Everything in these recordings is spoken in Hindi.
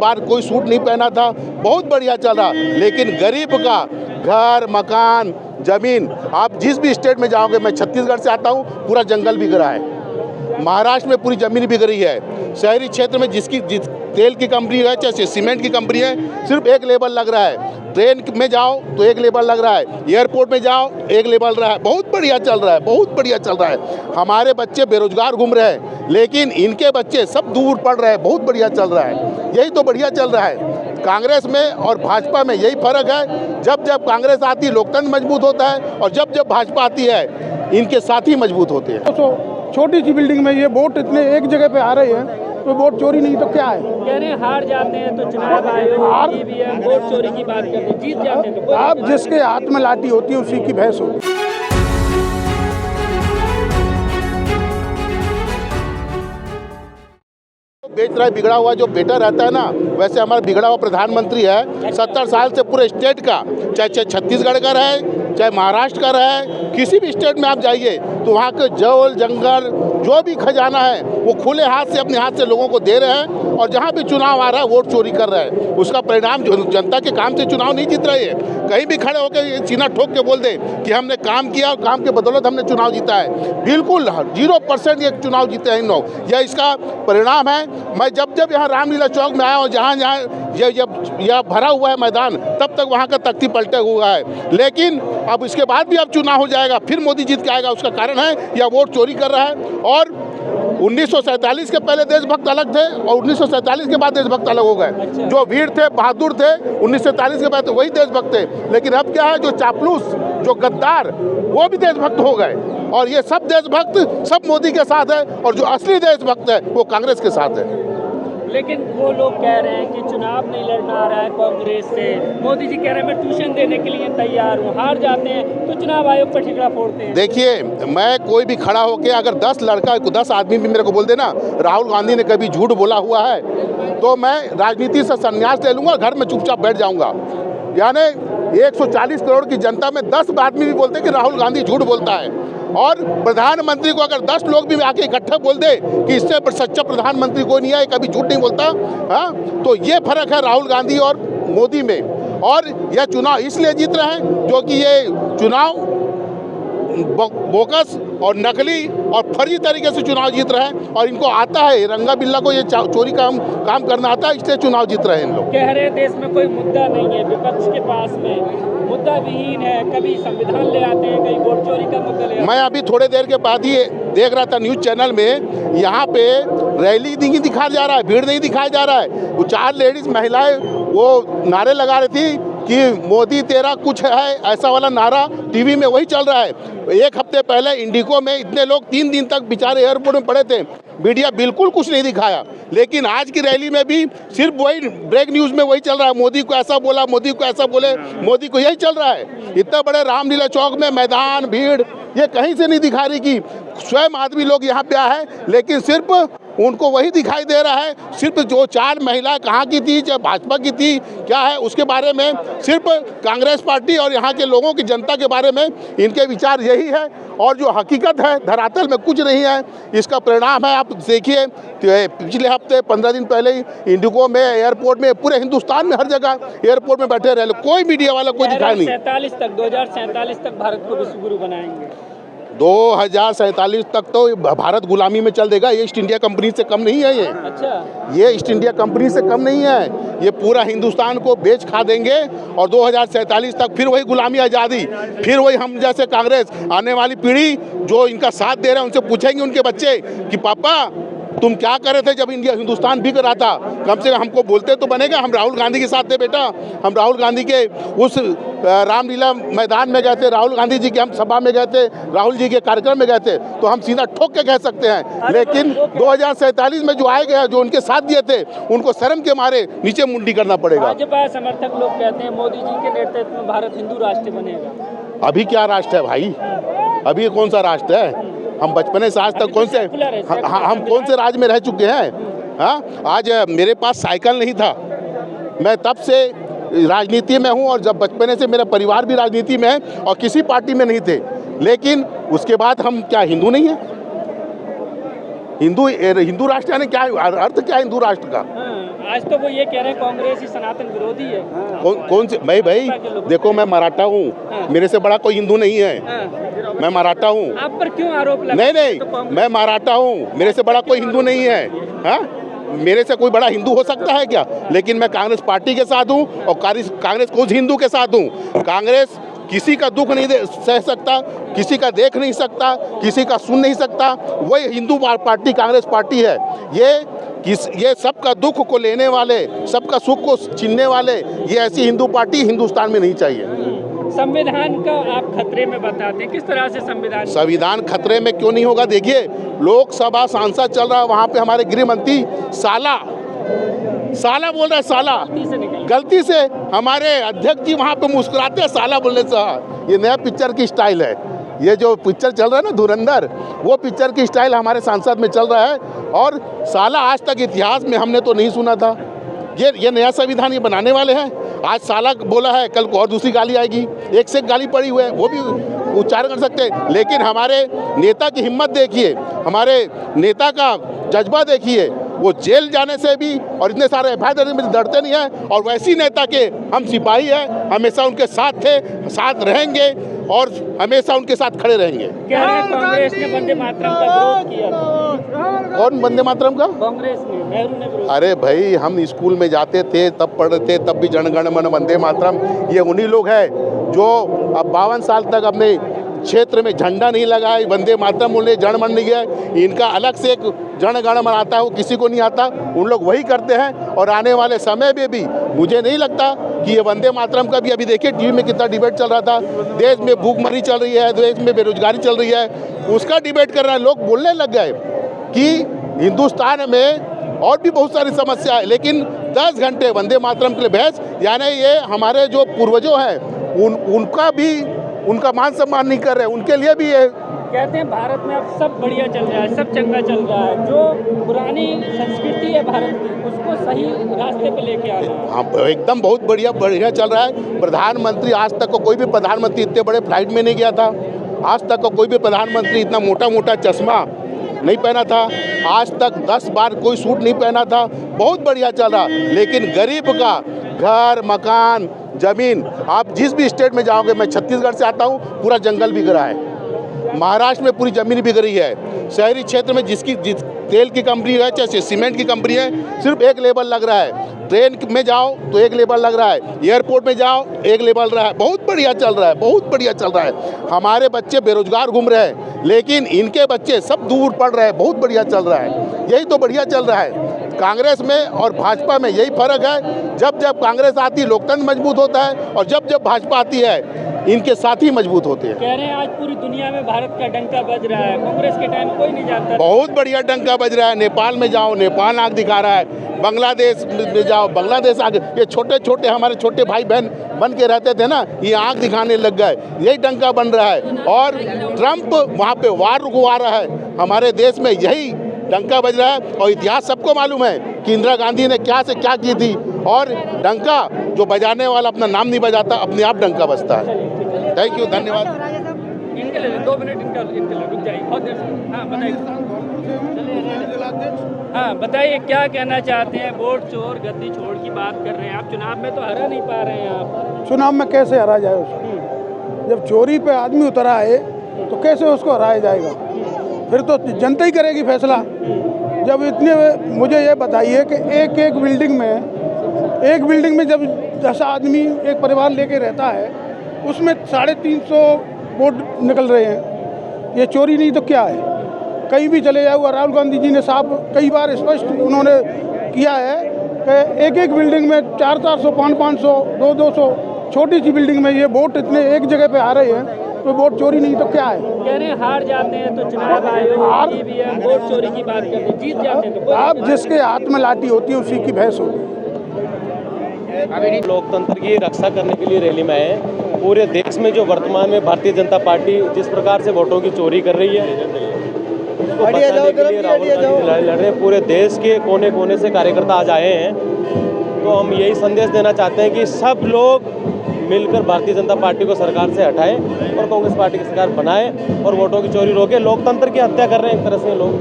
बार कोई सूट नहीं पहना था, बहुत बढ़िया चल रहा। लेकिन गरीब का घर, मकान, ज़मीन, आप जिस भी स्टेट में जाओगे, मैं छत्तीसगढ़ से आता हूँ, पूरा जंगल बिक रहा है। महाराष्ट्र में पूरी ज़मीन बिक रही है। शहरी क्षेत्र में जिस तेल की कंपनी है, चाहे सीमेंट की कंपनी है, सिर्फ एक लेबल लग रहा है। ट्रेन में जाओ तो एक लेबल लग रहा है, एयरपोर्ट में जाओ एक लेबल रहा है। बहुत बढ़िया चल रहा है, बहुत बढ़िया चल रहा है। हमारे बच्चे बेरोजगार घूम रहे हैं, लेकिन इनके बच्चे सब दूर पढ़ रहे हैं। बहुत बढ़िया चल रहा है, यही तो बढ़िया चल रहा है। कांग्रेस में और भाजपा में यही फर्क है, जब जब कांग्रेस आती है लोकतंत्र मजबूत होता है, और जब जब भाजपा आती है इनके साथी मजबूत होते हैं। तो छोटी सी बिल्डिंग में ये वोट इतने एक जगह पे आ रहे हैं, तो वोट चोरी नहीं तो क्या है? कह रहे हैं हार जाते हैं तो चुनाव आयोग ईवीएम वोट चोरी की बात करते हैं, जीत जाते हैं तो आप जिसके हाथ में लाठी होती है उसी की भैंस होती है। बेच रहा है बिगड़ा हुआ जो बेटा रहता है ना, वैसे हमारा बिगड़ा हुआ प्रधानमंत्री है। 70 साल से पूरे स्टेट का, चाहे छत्तीसगढ़ का रहे, चाहे महाराष्ट्र का रहे, किसी भी स्टेट में आप जाइए तो वहाँ के जंगल जंगल जो भी खजाना है वो खुले हाथ से अपने हाथ से लोगों को दे रहे हैं। और जहाँ भी चुनाव आ रहा है वोट चोरी कर रहे हैं। उसका परिणाम जनता के काम से चुनाव नहीं जीत रही है। कहीं भी खड़े होकर ये सीना ठोक के बोल दे कि हमने काम किया और काम के बदौलत हमने चुनाव जीता है, बिल्कुल 0% ये चुनाव जीते हैं इन लोग। यह इसका परिणाम है। मैं जब जब यहाँ रामलीला चौक में आया और जहाँ जहाँ यह भरा हुआ है मैदान, तब तक वहाँ का तख्ती पलटे हुआ है। लेकिन अब इसके बाद भी अब चुनाव हो जाएगा, फिर मोदी जीत के आएगा। उसका कारण है यह वोट चोरी कर रहा है। और 1947 के पहले देशभक्त अलग थे और 1947 के बाद देशभक्त अलग हो गए। जो वीर थे, बहादुर थे, 1947 के बाद वही देशभक्त थे। लेकिन अब क्या है, जो चापलूस, जो गद्दार, वो भी देशभक्त हो गए। और ये सब देशभक्त सब मोदी के साथ है, और जो असली देशभक्त है वो कांग्रेस के साथ है। लेकिन वो लोग कह रहे हैं कि चुनाव नहीं लड़ना आ रहा है कांग्रेस से। मोदी जी कह रहे हैं मैं ट्यूशन देने के लिए तैयार हूँ। हार जाते हैं तो चुनाव आयोग पर ठिकरा फोड़ते हैं। देखिए, मैं कोई भी खड़ा होकर अगर 10 आदमी भी मेरे को बोल देना राहुल गांधी ने कभी झूठ बोला हुआ है, तो मैं राजनीति से संन्यास ले लूँगा, घर में चुपचाप बैठ जाऊँगा। यानी 140 करोड़ की जनता में 10 आदमी भी बोलते हैं कि राहुल गांधी झूठ बोलता है। और प्रधानमंत्री को अगर 10 लोग भी आके इकट्ठे बोल दे कि इससे सच्चा प्रधानमंत्री कोई नहीं है, कभी झूठ नहीं बोलता, हाँ, तो ये फर्क है राहुल गांधी और मोदी में। और यह चुनाव इसलिए जीत रहे हैं जो कि ये चुनाव बोकस और नकली और फर्जी तरीके से चुनाव जीत रहे हैं। और इनको आता है, रंगा बिल्ला को ये चोरी काम करना आता है, इसलिए चुनाव जीत रहे हैं इन लोग। कह रहे हैं देश में कोई मुद्दा नहीं है, विपक्ष के पास में मुद्दा विहीन है। कभी संविधान ले आते हैं, कहीं वोट चोरी का मुद्दा ले आते हैं। मैं अभी थोड़े देर के बाद ही देख रहा था न्यूज़ चैनल में, यहाँ पे रैली नहीं दिखाया जा रहा है, भीड़ नहीं दिखाया जा रहा है। वो 4 लेडीज महिलाएं वो नारे लगा रही थी कि मोदी तेरा कुछ है, ऐसा वाला नारा टीवी में वही चल रहा है। 1 हफ्ते पहले इंडिको में इतने लोग 3 दिन तक बेचारे एयरपोर्ट में पड़े थे, मीडिया बिल्कुल कुछ नहीं दिखाया। लेकिन आज की रैली में भी सिर्फ वही ब्रेक न्यूज़ में वही चल रहा है, मोदी को ऐसा बोला, मोदी को ऐसा बोले, मोदी को यही चल रहा है। इतना बड़े रामलीला चौक में मैदान, भीड़, ये कहीं से नहीं दिखा रही कि स्वयं आदमी लोग यहाँ पे आए, लेकिन सिर्फ उनको वही दिखाई दे रहा है। सिर्फ जो 4 महिला कहाँ की थी, चाहे भाजपा की थी, क्या है उसके बारे में, सिर्फ कांग्रेस पार्टी और यहाँ के लोगों की जनता के बारे में इनके विचार यही है। और जो हकीकत है धरातल में कुछ नहीं है। इसका परिणाम है, आप देखिए पिछले हफ्ते 15 दिन पहले ही इंडिगो में, एयरपोर्ट में, पूरे हिंदुस्तान में हर जगह एयरपोर्ट में बैठे रहे, कोई मीडिया वाला कोई दिखाई नहीं। 2047 तक भारत को विश्व गुरु बनाएंगे। 2047 तक तो भारत गुलामी में चल देगा। ये ईस्ट इंडिया कंपनी से कम नहीं है। ये ईस्ट इंडिया कंपनी से कम नहीं है। ये पूरा हिंदुस्तान को बेच खा देंगे और 2047 तक फिर वही गुलामी आज़ादी, फिर वही हम जैसे कांग्रेस। आने वाली पीढ़ी जो इनका साथ दे रहे हैं उनसे पूछेंगे उनके बच्चे कि पापा तुम क्या कर रहे थे जब इंडिया हिंदुस्तान बिक रहा था, कम से कम हमको बोलते तो बनेगा। हम राहुल गांधी के साथ थे बेटा, हम राहुल गांधी के उस रामलीला मैदान में गए थे, राहुल गांधी जी के हम सभा में गए थे, राहुल जी के कार्यक्रम में गए थे, तो हम सीधा ठोक के कह सकते हैं। लेकिन 2047 में जो आए गए, जो उनके साथ दिए थे, उनको शर्म के मारे नीचे मुंडी करना पड़ेगा। भाजपा समर्थक लोग कहते हैं मोदी जी के नेतृत्व में भारत हिंदू राष्ट्र बनेगा। अभी क्या राष्ट्र है भाई, अभी कौन सा राष्ट्र है? हम बचपने से आज तक कौन से हम कौन से राज्य में रह चुके हैं? हाँ, आज मेरे पास साइकिल नहीं था, मैं तब से राजनीति में हूँ, और जब बचपने से मेरा परिवार भी राजनीति में है और किसी पार्टी में नहीं थे। लेकिन उसके बाद हम क्या हिंदू नहीं है? हिंदू राष्ट्र यानी क्या, अर्थ क्या है हिंदू राष्ट्र का? आज तो वो ये कह रहे हैं कांग्रेस ही सनातन विरोधी है। कौन से भाई देखो, मैं मराठा हूँ, मेरे से बड़ा कोई हिंदू नहीं है। मैं मराठा हूँ। आप पर क्यों आरोप लगा? नहीं, मैं मराठा हूँ, मेरे से बड़ा कोई हिंदू नहीं है। हाँ, मेरे से कोई बड़ा हिंदू हो सकता है क्या? लेकिन मैं कांग्रेस पार्टी के साथ हूँ और कांग्रेस को हिंदू के साथ हूँ। कांग्रेस किसी का दुख नहीं सह सकता, किसी का देख नहीं सकता, किसी का सुन नहीं सकता। वही हिंदू पार्टी कांग्रेस पार्टी है। ये सबका दुख को लेने वाले, सबका सुख को छीनने वाले, ये ऐसी हिंदू पार्टी हिंदुस्तान में नहीं चाहिए। संविधान का आप खतरे में बताते हैं, किस तरह से संविधान खतरे में क्यों नहीं होगा? देखिए, लोकसभा सांसद चल रहा है, वहाँ पे हमारे गृह मंत्री साला बोल रहा है, साला गलती से हमारे अध्यक्ष जी वहाँ पे मुस्कुराते हैं साला बोलने से। ये नया पिक्चर की स्टाइल है। ये जो पिक्चर चल रहा है ना धुरंधर, वो पिक्चर की स्टाइल हमारे सांसद में चल रहा है। और साला आज तक इतिहास में हमने तो नहीं सुना था। ये नया संविधान ये बनाने वाले हैं। आज साला बोला है, कल को और दूसरी गाली आएगी। एक से एक गाली पड़ी हुई है, वो भी उच्चारण कर सकते हैं। लेकिन हमारे नेता की हिम्मत देखिए, हमारे नेता का जज्बा देखिए। वो जेल जाने से भी और इतने सारे एफआईआर में डरते नहीं हैं। और वैसी नेता के हम सिपाही हैं, हमेशा उनके साथ थे, साथ रहेंगे और हमेशा उनके साथ खड़े रहेंगे। क्या है, कांग्रेस ने वंदे मातरम का विरोध किया था? कौन वंदे मातरम का? कांग्रेस ने, नेहरू ने विरोध। अरे भाई, हम स्कूल में जाते थे तब पढ़ते थे, तब भी जन गण मन वंदे मातरम। ये उन्हीं लोग हैं जो अब 52 साल तक अपने क्षेत्र में झंडा नहीं लगाए, वंदे मातरम बोले, जन मन नहीं गया। इनका अलग से एक जन गण मन आता है, वो किसी को नहीं आता। उन लोग वही करते हैं। और आने वाले समय में भी मुझे नहीं लगता कि ये वंदे मातरम का भी, अभी देखिए टीवी में कितना डिबेट चल रहा था। देश में भूखमरी चल रही है, देश में बेरोजगारी चल रही है, उसका डिबेट कर रहे हैं। लोग बोलने लग गए कि हिंदुस्तान में और भी बहुत सारी समस्या है, लेकिन 10 घंटे वंदे मातरम के लिए बहस, यानी ये हमारे जो पूर्वजों हैं उनका भी उनका मान सम्मान नहीं कर रहे। उनके लिए भी ये कहते हैं भारत में अब सब बढ़िया चल रहा है, सब चंगा चल रहा है। जो पुरानी संस्कृति है भारत की, उसको सही रास्ते पे लेके आना है। हाँ, एकदम बहुत बढ़िया चल रहा है। प्रधानमंत्री, आज तक को कोई भी प्रधानमंत्री इतने बड़े फ्लाइट में नहीं गया था। आज तक को कोई भी प्रधानमंत्री इतना मोटा चश्मा नहीं पहना था। आज तक 10 बार कोई सूट नहीं पहना था। बहुत बढ़िया चल रहा। लेकिन गरीब का घर, मकान, जमीन, आप जिस भी स्टेट में जाओगे, मैं छत्तीसगढ़ से आता हूँ, पूरा जंगल बिक रहा है। महाराष्ट्र में पूरी ज़मीन बिक रही है। शहरी क्षेत्र में जिस तेल की कंपनी है, चाहे सीमेंट की कंपनी है, सिर्फ एक लेबल लग रहा है। ट्रेन में जाओ तो एक लेबल लग रहा है, एयरपोर्ट में जाओ एक लेबल रहा है। बहुत बढ़िया चल रहा है, बहुत बढ़िया चल रहा है। हमारे बच्चे बेरोजगार घूम रहे हैं, लेकिन इनके बच्चे सब दूर पढ़ रहे हैं। बहुत बढ़िया चल रहा है। यही तो बढ़िया चल रहा है। कांग्रेस में और भाजपा में यही फर्क है। जब कांग्रेस आती, लोकतंत्र मजबूत होता है, और जब भाजपा आती है, इनके साथी मजबूत होते हैं। कह रहे हैं आज पूरी दुनिया में भारत का डंका बज रहा है, कांग्रेस के टाइम कोई नहीं जानता। बहुत बढ़िया डंका बज रहा है। नेपाल में जाओ, नेपाल आग दिखा रहा है। बांग्लादेश में जाओ, बांग्लादेश आग। ये छोटे हमारे छोटे भाई बहन बन के रहते थे ना, ये आग दिखाने लग गए। यही डंका बन रहा है। और ट्रंप वहाँ पे वार रुकवा रहा है। हमारे देश में यही डंका बज रहा है। और इतिहास सबको मालूम है कि इंदिरा गांधी ने क्या से क्या की थी। और डंका जो बजाने वाला अपना नाम नहीं बजाता, अपने आप डंका बजता है। थैंक यू, धन्यवाद। इनके लिए 2 मिनट इनके लिए रुक जाइए, बहुत देर से। हाँ बताइए, हाँ बताइए क्या कहना चाहते हैं? वोट चोर गद्दी छोड़ की बात कर रहे हैं आप। चुनाव में तो हरा नहीं पा रहे हैं आप। चुनाव में कैसे हरा जाए उसको? जब चोरी पे आदमी उतरा है तो कैसे उसको हराया जाएगा? फिर तो जनता ही करेगी फैसला। जब इतने, मुझे ये बताइए कि एक बिल्डिंग में जब 10 आदमी एक परिवार लेके रहता है, उसमें 350 वोट निकल रहे हैं। ये चोरी नहीं तो क्या है? कहीं भी चले जाओ, राहुल गांधी जी ने साफ कई बार स्पष्ट उन्होंने किया है कि एक बिल्डिंग में 400, 500, 200 छोटी सी बिल्डिंग में ये वोट इतने एक जगह पे आ रहे हैं, तो वोट चोरी नहीं तो क्या है? कह रहे हैं हार जाते हैं तो चुनाव आयोग ईवीएम वोट चोरी की बात करते हैं, जीत जाते हैं तो आप जिसके हाथ में लाठी होती है उसी की भैंस होती है। लोकतंत्र की रक्षा करने के लिए रैली में आए। पूरे देश में जो वर्तमान में भारतीय जनता पार्टी जिस प्रकार से वोटों की चोरी कर रही है, उसको बचाने के लिए राहुल गांधी लड़ रहे हैं। पूरे देश के कोने कोने से कार्यकर्ता आज आए हैं। तो हम यही संदेश देना चाहते हैं कि सब लोग मिलकर भारतीय जनता पार्टी को सरकार से हटाएं और कांग्रेस पार्टी की सरकार बनाएं और वोटों की चोरी रोके। लोकतंत्र की हत्या कर रहे हैं एक तरह से लोग।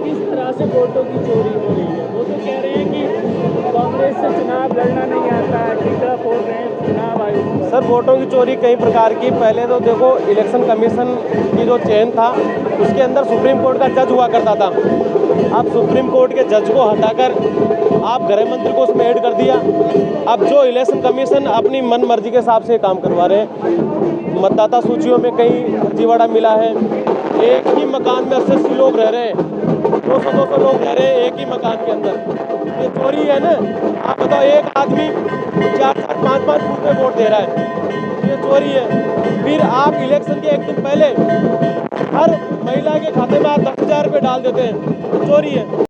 किस तरह से वोटों की चोरी हो रही है? वो तो कह रहे हैं कि कांग्रेस से चुनाव लड़ना नहीं आता है, टिकड़ा फोड़ रहे हैं चुनाव आयोग। सर वोटों की चोरी कई प्रकार की, पहले तो देखो इलेक्शन कमीशन की जो चेन था उसके अंदर सुप्रीम कोर्ट का जज हुआ करता था। अब सुप्रीम कोर्ट के जज को हटाकर आप गृह मंत्री को उसमें ऐड कर दिया। अब जो इलेक्शन कमीशन अपनी मन मर्जी के हिसाब से काम करवा रहे हैं। मतदाता सूचियों में कई फर्जीवाड़ा मिला है। एक ही मकान में 80 लोग रह रहे हैं, 200 लोग रह रहे हैं एक ही मकान के अंदर। ये चोरी है ना। आप बताओ, एक आदमी 4-4, 5-5 बूथ पे वोट दे रहा है, ये चोरी है। फिर आप इलेक्शन के एक दिन पहले हर महिला के खाते में आप 10,000 रुपये डाल देते हैं, चोरी है।